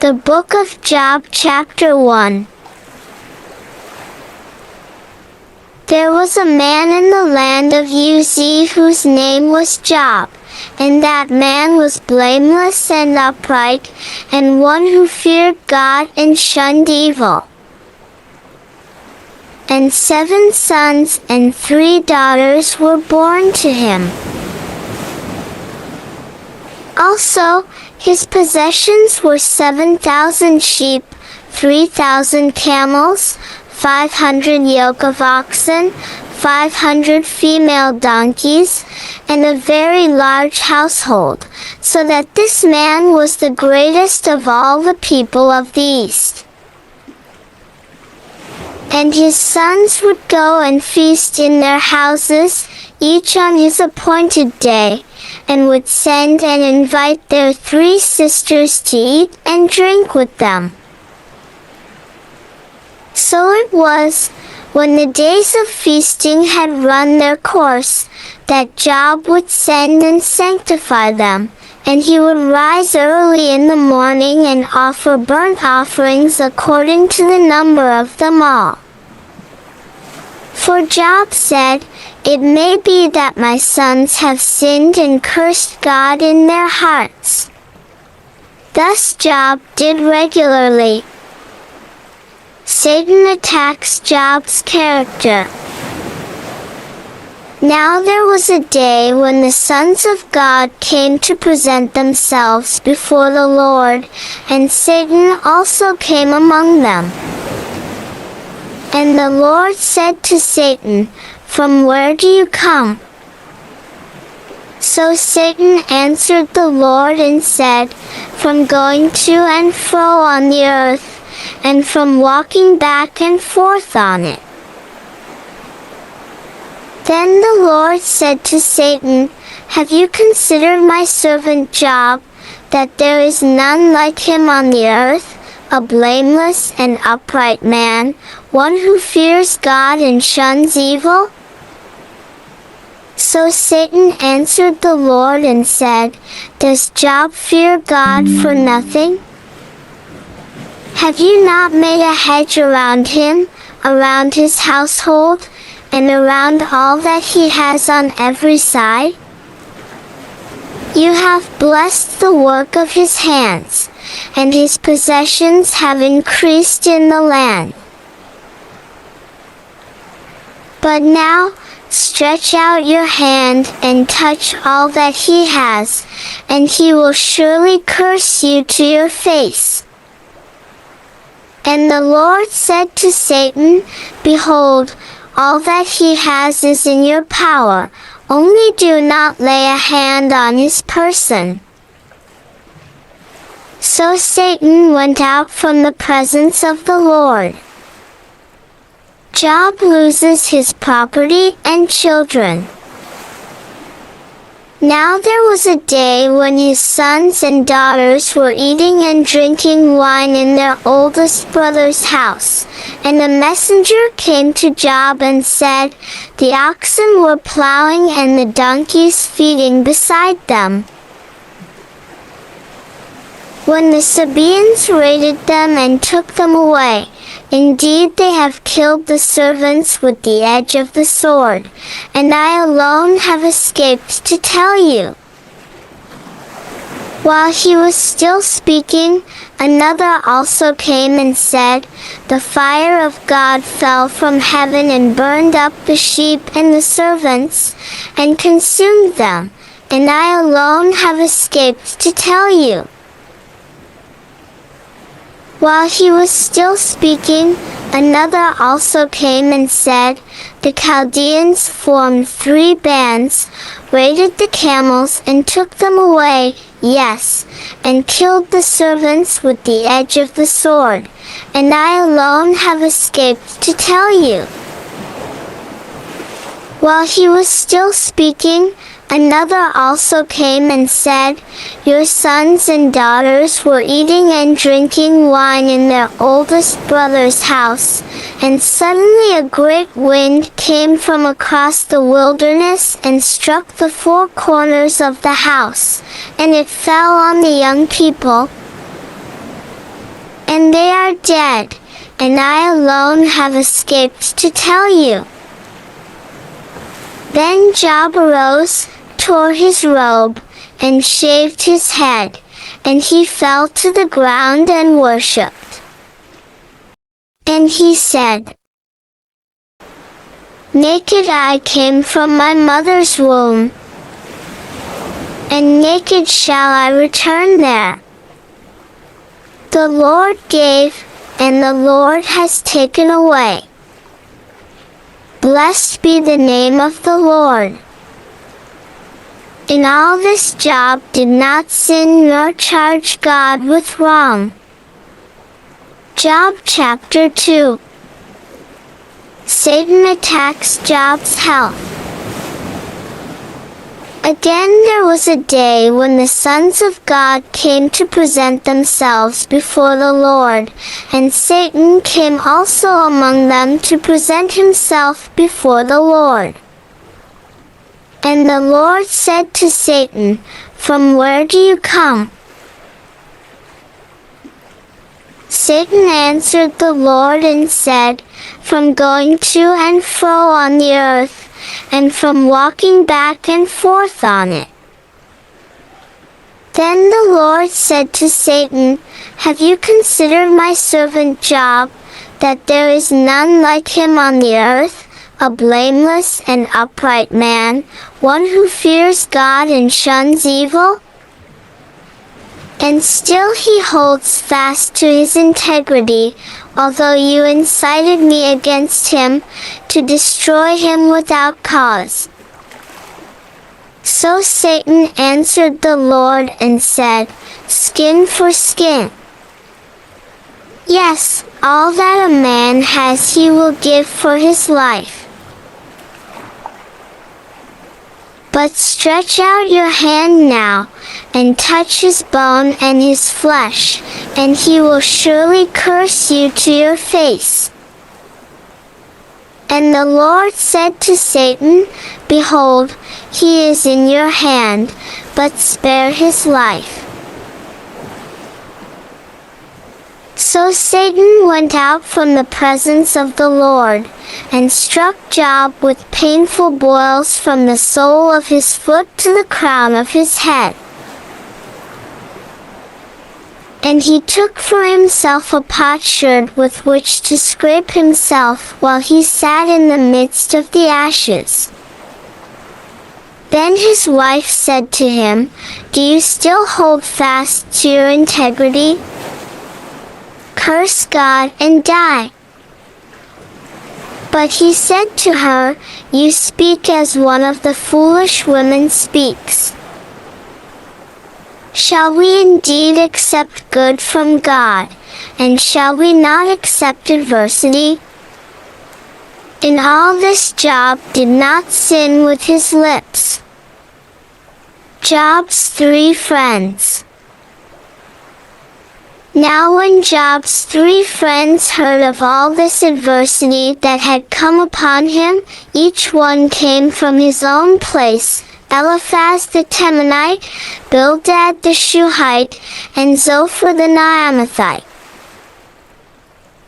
The Book of Job, Chapter 1. There was a man in the land of Uz whose name was Job, and that man was blameless and upright, and one who feared God and shunned evil. And 7 sons and 3 daughters were born to him. Also, his possessions were 7,000 sheep, 3,000 camels, 500 yoke of oxen, 500 female donkeys, and a very large household, so that this man was the greatest of all the people of the East. And his sons would go and feast in their houses, each on his appointed day, and would send and invite their 3 sisters to eat and drink with them. So it was, when the days of feasting had run their course, that Job would send and sanctify them, and he would rise early in the morning and offer burnt offerings according to the number of them all. For Job said, "It may be that my sons have sinned and cursed God in their hearts." Thus Job did regularly. Satan attacks Job's character. Now there was a day when the sons of God came to present themselves before the Lord, and Satan also came among them. And the Lord said to Satan, "From where do you come?" So Satan answered the Lord and said, "From going to and fro on the earth, and from walking back and forth on it." Then the Lord said to Satan, "Have you considered my servant Job, that there is none like him on the earth, a blameless and upright man, one who fears God and shuns evil?" So Satan answered the Lord and said, "Does Job fear God for nothing? Have you not made a hedge around him, around his household, and around all that he has on every side? You have blessed the work of his hands, and his possessions have increased in the land. But now, stretch out your hand and touch all that he has, and he will surely curse you to your face." And the Lord said to Satan, "Behold, all that he has is in your power, only do not lay a hand on his person." So Satan went out from the presence of the Lord. Job loses his property and children. Now there was a day when his sons and daughters were eating and drinking wine in their oldest brother's house, and a messenger came to Job and said, "The oxen were plowing and the donkeys feeding beside them, when the Sabaeans raided them and took them away. Indeed, they have killed the servants with the edge of the sword, and I alone have escaped to tell you." While he was still speaking, another also came and said, "The fire of God fell from heaven and burned up the sheep and the servants, and consumed them, and I alone have escaped to tell you." While he was still speaking, another also came and said, "The Chaldeans formed 3 bands, raided the camels and took them away, yes, and killed the servants with the edge of the sword, and I alone have escaped to tell you." While he was still speaking, another also came and said, "Your sons and daughters were eating and drinking wine in their oldest brother's house, and suddenly a great wind came from across the wilderness and struck the 4 corners of the house, and it fell on the young people, and they are dead, and I alone have escaped to tell you." Then Job arose, tore his robe, and shaved his head, and he fell to the ground and worshipped. And he said, "Naked I came from my mother's womb, and naked shall I return there. The Lord gave, and the Lord has taken away. Blessed be the name of the Lord." In all this Job did not sin nor charge God with wrong. Job chapter 2. Satan attacks Job's health. Again there was a day when the sons of God came to present themselves before the Lord, and Satan came also among them to present himself before the Lord. And the Lord said to Satan, "From where do you come?" Satan answered the Lord and said, "From going to and fro on the earth, and from walking back and forth on it." Then the Lord said to Satan, "Have you considered my servant Job, that there is none like him on the earth, a blameless and upright man, one who fears God and shuns evil? And still he holds fast to his integrity, although you incited me against him, to destroy him without cause." So Satan answered the Lord and said, "Skin for skin. Yes, all that a man has he will give for his life. But stretch out your hand now, and touch his bone and his flesh, and he will surely curse you to your face." And the Lord said to Satan, "Behold, he is in your hand, but spare his life." So Satan went out from the presence of the Lord, and struck Job with painful boils from the sole of his foot to the crown of his head. And he took for himself a potsherd with which to scrape himself while he sat in the midst of the ashes. Then his wife said to him, "Do you still hold fast to your integrity? Curse God and die." But he said to her, "You speak as one of the foolish women speaks. Shall we indeed accept good from God, and shall we not accept adversity?" In all this Job did not sin with his lips. Job's 3 friends. Now when Job's 3 friends heard of all this adversity that had come upon him, each one came from his own place: Eliphaz the Temanite, Bildad the Shuhite, and Zophar the Naamathite.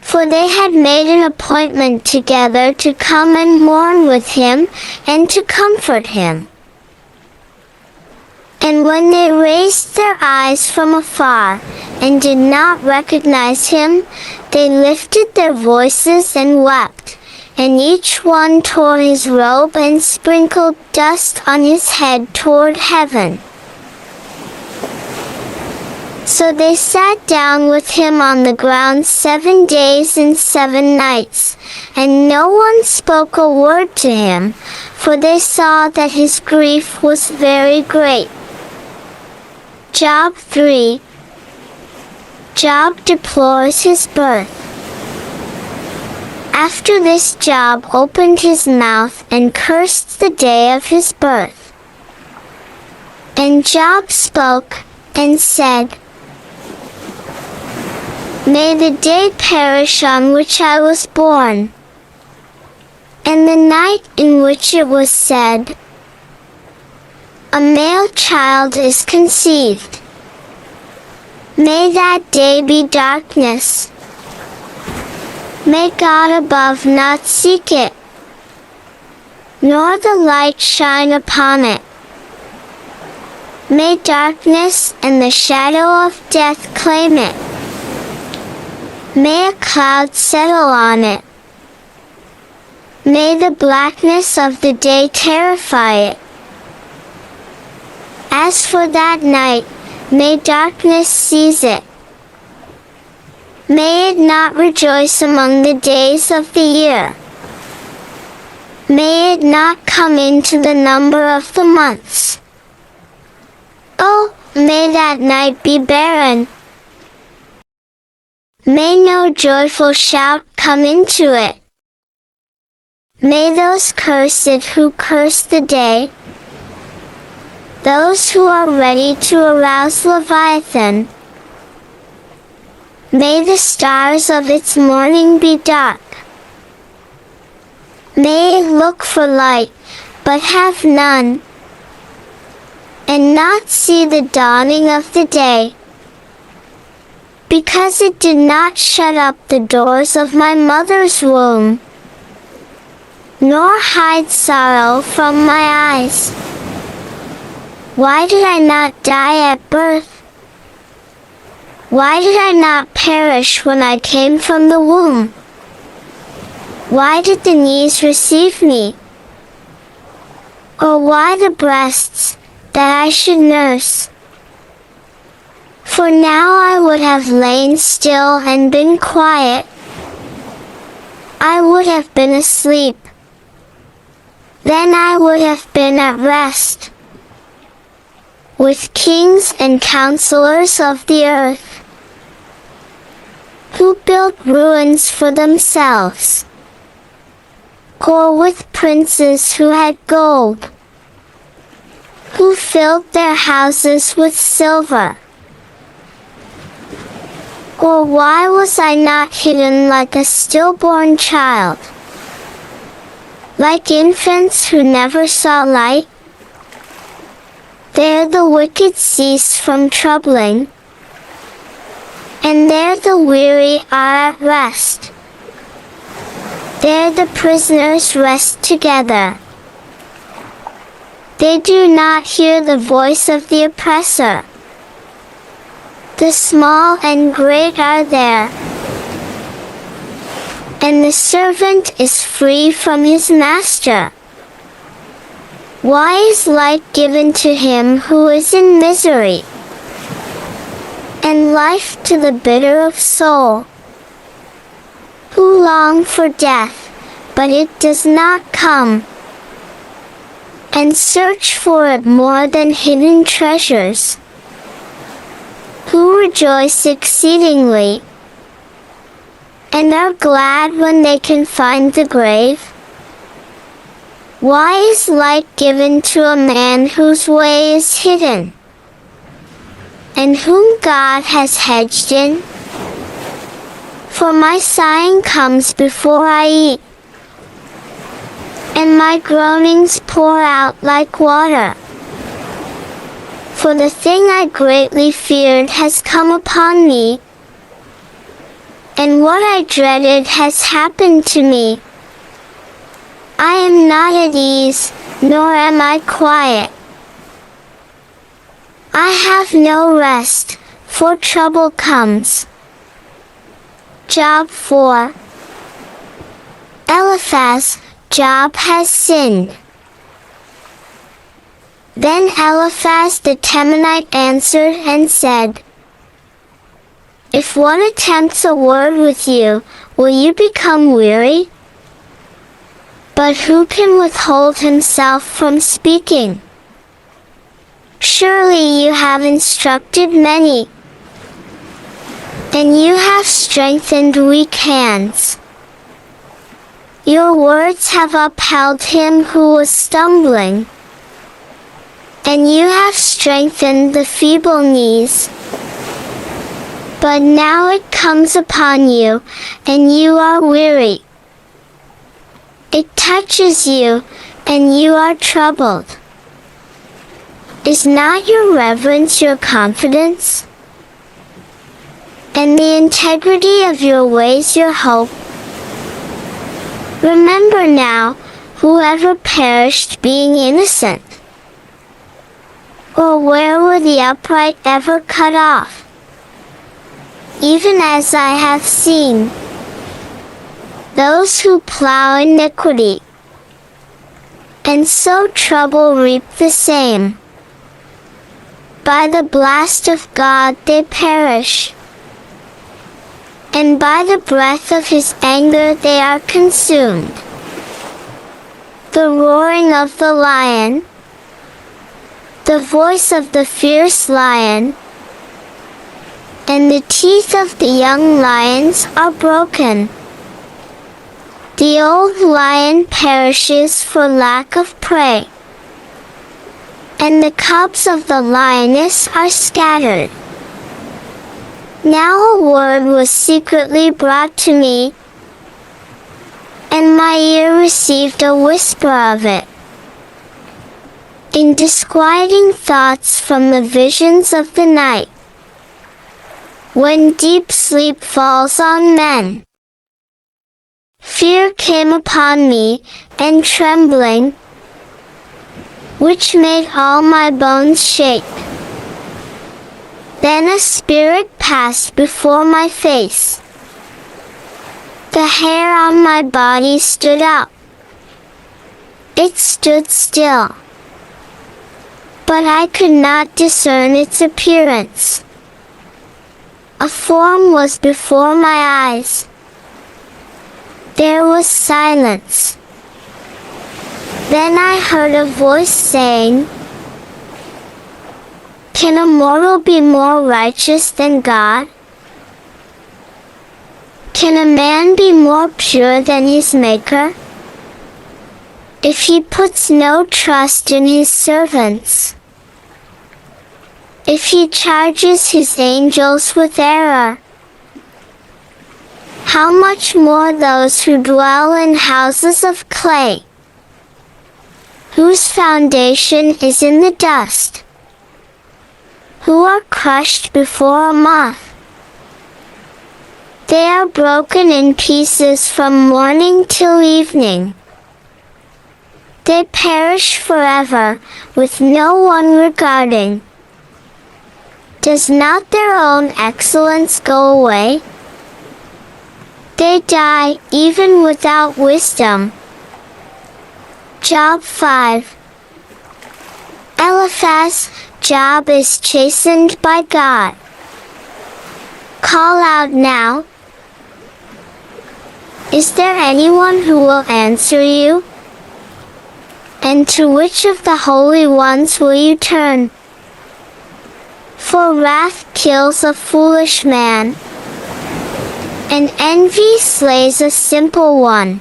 For they had made an appointment together to come and mourn with him, and to comfort him. And when they raised their eyes from afar, and did not recognize him, they lifted their voices and wept, and each one tore his robe and sprinkled dust on his head toward heaven. So they sat down with him on the ground 7 days and 7 nights, and no one spoke a word to him, for they saw that his grief was very great. Job 3. Job deplores his birth. After this Job opened his mouth and cursed the day of his birth. And Job spoke, and said, "May the day perish on which I was born, and the night in which it was said, a male child is conceived. May that day be darkness. May God above not seek it, nor the light shine upon it. May darkness and the shadow of death claim it. May a cloud settle on it. May the blackness of the day terrify it. As for that night, may darkness seize it. May it not rejoice among the days of the year. May it not come into the number of the months. Oh, may that night be barren. May no joyful shout come into it. May those cursed who curse the day, those who are ready to arouse Leviathan, may the stars of its morning be dark. May it look for light, but have none, and not see the dawning of the day, because it did not shut up the doors of my mother's womb, nor hide sorrow from my eyes. Why did I not die at birth? Why did I not perish when I came from the womb? Why did the knees receive me? Or why the breasts, that I should nurse? For now I would have lain still and been quiet. I would have been asleep. Then I would have been at rest with kings and counselors of the earth, who built ruins for themselves, or with princes who had gold, who filled their houses with silver. Or why was I not hidden like a stillborn child, like infants who never saw light? There the wicked cease from troubling, and there the weary are at rest. There the prisoners rest together. They do not hear the voice of the oppressor. The small and great are there, and the servant is free from his master. Why is light given to him who is in misery, and life to the bitter of soul, who long for death, but it does not come, and search for it more than hidden treasures, who rejoice exceedingly, and are glad when they can find the grave? Why is light given to a man whose way is hidden, and whom God has hedged in? For my sighing comes before I eat, and my groanings pour out like water. For the thing I greatly feared has come upon me, and what I dreaded has happened to me. I am not at ease, nor am I quiet. I have no rest, for trouble comes. Job 4. Eliphaz, Job has sinned. Then Eliphaz the Temanite answered and said, If one attempts a word with you, will you become weary? But who can withhold himself from speaking? Surely you have instructed many, and you have strengthened weak hands. Your words have upheld him who was stumbling, and you have strengthened the feeble knees. But now it comes upon you, and you are weary. It touches you, and you are troubled. Is not your reverence your confidence? and the integrity of your ways your hope. Remember now, whoever perished being innocent? Or where were the upright ever cut off? Even as I have seen those who plow iniquity and sow trouble reap the same. By the blast of God they perish, and by the breath of his anger they are consumed. The roaring of the lion, the voice of the fierce lion, and the teeth of the young lions are broken. The old lion perishes for lack of prey, and the cubs of the lioness are scattered. Now a word was secretly brought to me, and my ear received a whisper of it. In disquieting thoughts from the visions of the night, when deep sleep falls on men, fear came upon me, and trembling, which made all my bones shake. Then a spirit passed before my face. The hair on my body stood up. It stood still, but I could not discern its appearance. A form was before my eyes. There was silence. Then I heard a voice saying, "Can a mortal be more righteous than God? Can a man be more pure than his Maker? If he puts no trust in his servants, if he charges his angels with error, how much more those who dwell in houses of clay, whose foundation is in the dust, who are crushed before a moth. They are broken in pieces from morning till evening. They perish forever, with no one regarding. Does not their own excellence go away? They die, even without wisdom." Job 5. Eliphaz, Job is chastened by God. Call out now. Is there anyone who will answer you? And to which of the holy ones will you turn? For wrath kills a foolish man, and envy slays a simple one.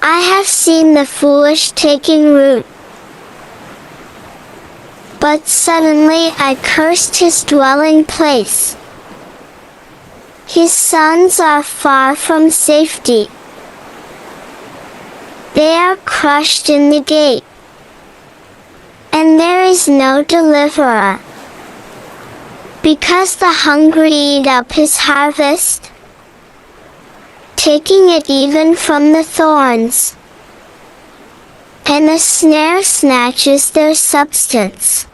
I have seen the foolish taking root, but suddenly I cursed his dwelling place. His sons are far from safety. They are crushed in the gate, and there is no deliverer. Because the hungry eat up his harvest, taking it even from the thorns, and the snare snatches their substance.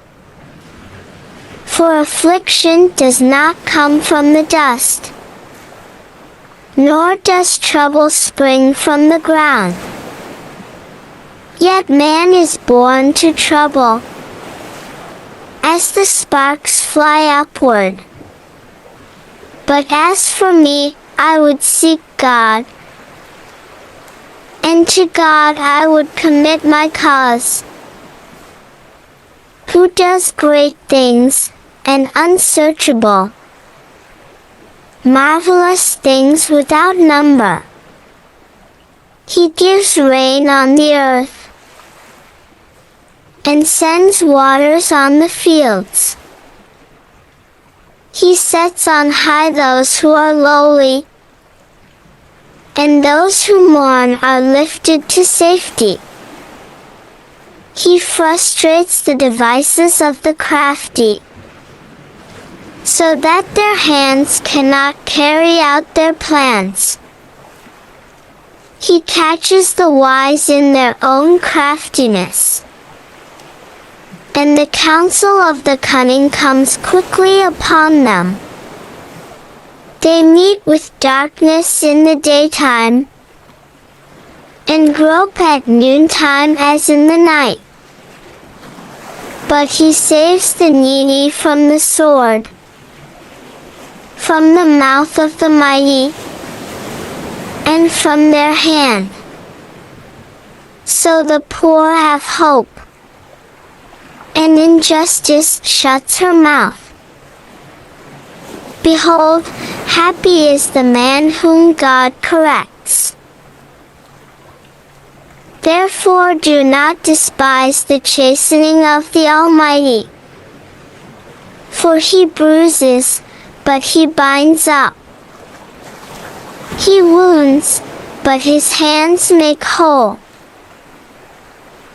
For affliction does not come from the dust, nor does trouble spring from the ground. Yet man is born to trouble, as the sparks fly upward. But as for me, I would seek God, and to God I would commit my cause, who does great things, and unsearchable, marvelous things without number. He gives rain on the earth, and sends waters on the fields. He sets on high those who are lowly, and those who mourn are lifted to safety. He frustrates the devices of the crafty, so that their hands cannot carry out their plans. He catches the wise in their own craftiness, and the counsel of the cunning comes quickly upon them. They meet with darkness in the daytime, and grope at noontime as in the night. But he saves the needy from the sword, from the mouth of the mighty, and from their hand. So the poor have hope, and injustice shuts her mouth. Behold, happy is the man whom God corrects. Therefore do not despise the chastening of the Almighty, for he bruises, but he binds up. He wounds, but his hands make whole.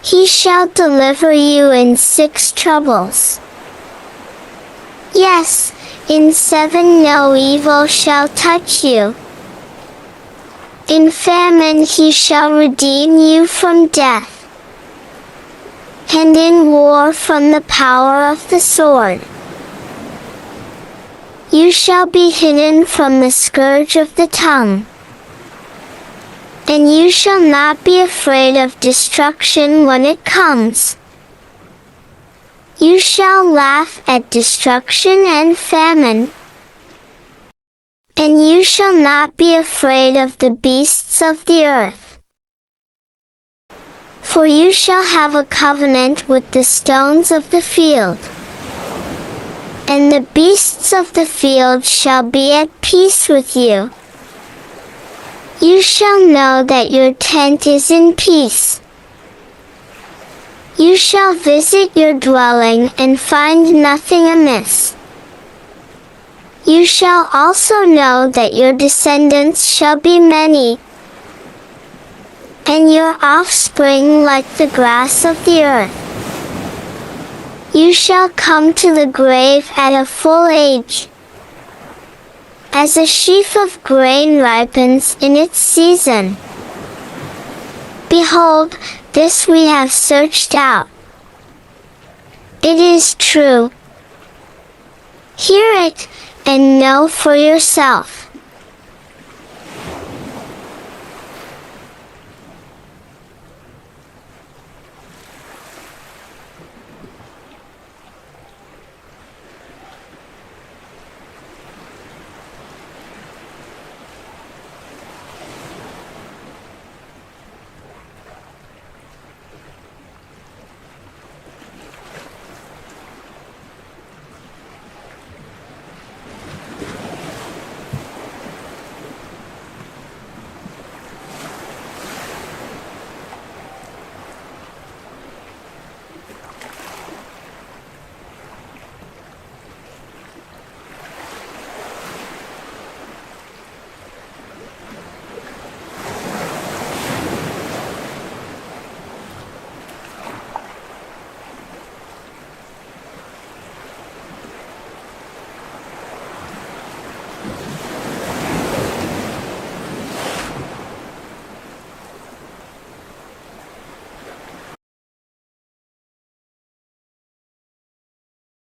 He shall deliver you in 6 troubles. Yes, in 7 no evil shall touch you. In famine he shall redeem you from death, and in war from the power of the sword. You shall be hidden from the scourge of the tongue, and you shall not be afraid of destruction when it comes. You shall laugh at destruction and famine, and you shall not be afraid of the beasts of the earth. For you shall have a covenant with the stones of the field, and the beasts of the field shall be at peace with you. You shall know that your tent is in peace. You shall visit your dwelling and find nothing amiss. You shall also know that your descendants shall be many, and your offspring like the grass of the earth. You shall come to the grave at a full age, as a sheaf of grain ripens in its season. Behold, this we have searched out. It is true. Hear it, and know for yourself.